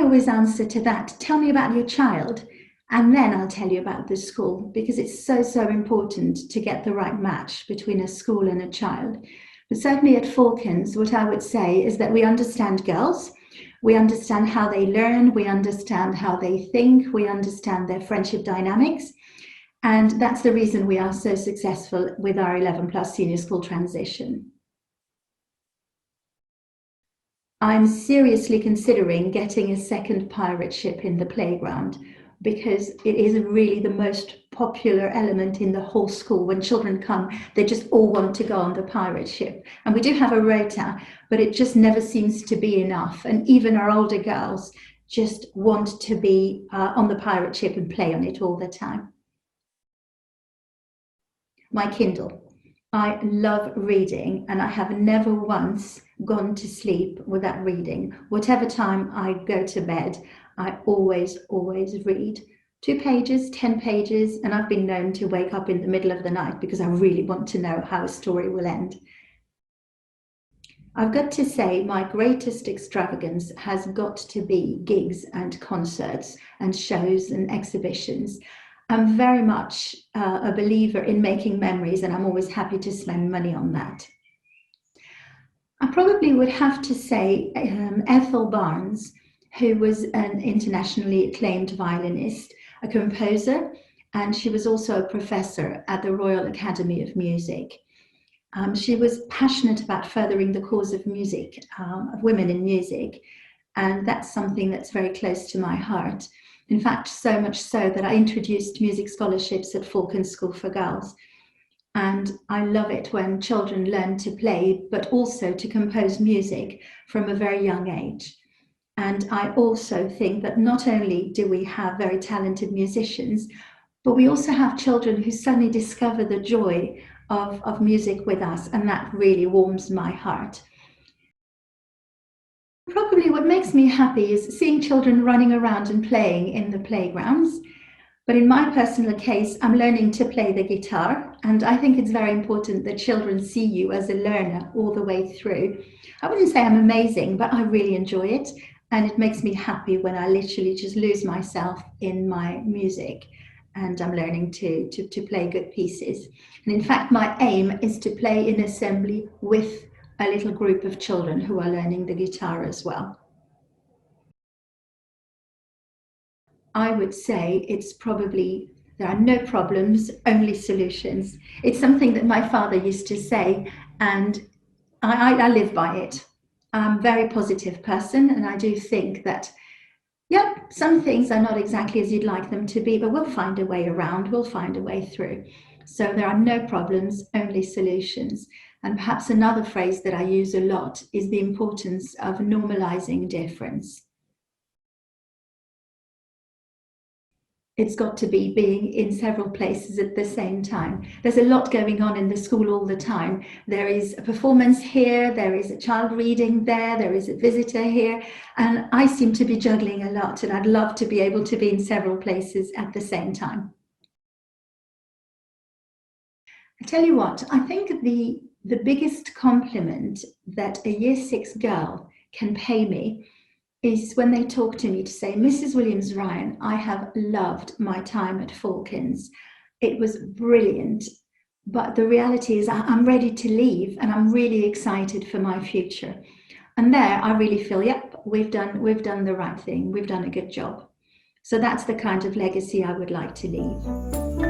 always answer to that, tell me about your child, and then I'll tell you about the school, because it's so, so important to get the right match between a school and a child. But certainly at Falcons, what I would say is that we understand girls, we understand how they learn, we understand how they think, we understand their friendship dynamics. And that's the reason we are so successful with our 11 plus senior school transition. I'm seriously considering getting a second pirate ship in the playground, because it is really the most popular element in the whole school. When children come, they just all want to go on the pirate ship. And we do have a rota, but it just never seems to be enough. And even our older girls just want to be on the pirate ship and play on it all the time. My Kindle. I love reading, and I have never once gone to sleep without reading. Whatever time I go to bed, I always read. 2 pages, 10 pages, and I've been known to wake up in the middle of the night because I really want to know how a story will end. I've got to say my greatest extravagance has got to be gigs and concerts and shows and exhibitions. I'm very much a believer in making memories, and I'm always happy to spend money on that. I probably would have to say Ethel Barnes, who was an internationally acclaimed violinist, a composer, and she was also a professor at the Royal Academy of Music. She was passionate about furthering the cause of music, of women in music, and that's something that's very close to my heart. In fact, so much so that I introduced music scholarships at Falcons School for Girls. And I love it when children learn to play, but also to compose music from a very young age. And I also think that not only do we have very talented musicians, but we also have children who suddenly discover the joy of music with us, and that really warms my heart. Probably what makes me happy is seeing children running around and playing in the playgrounds. But in my personal case, I'm learning to play the guitar, and I think it's very important that children see you as a learner all the way through. I wouldn't say I'm amazing, but I really enjoy it, and it makes me happy when I literally just lose myself in my music and I'm learning to play good pieces. And in fact, my aim is to play in assembly with a little group of children who are learning the guitar as well. I would say it's probably, there are no problems, only solutions. It's something that my father used to say, and I live by it. I'm a very positive person, and I do think that, yep, some things are not exactly as you'd like them to be, but we'll find a way around, we'll find a way through. So there are no problems, only solutions. And perhaps another phrase that I use a lot is the importance of normalizing difference. It's got to be being in several places at the same time. There's a lot going on in the school all the time. There is a performance here, there is a child reading there is a visitor here, and I seem to be juggling a lot, and I'd love to be able to be in several places at the same time. I tell you what, I think the biggest compliment that a Year 6 girl can pay me is when they talk to me to say, Mrs. Williams-Ryan, I have loved my time at Falcons. It was brilliant, but the reality is I'm ready to leave, and I'm really excited for my future. And there I really feel, yep, we've done the right thing. We've done a good job. So that's the kind of legacy I would like to leave.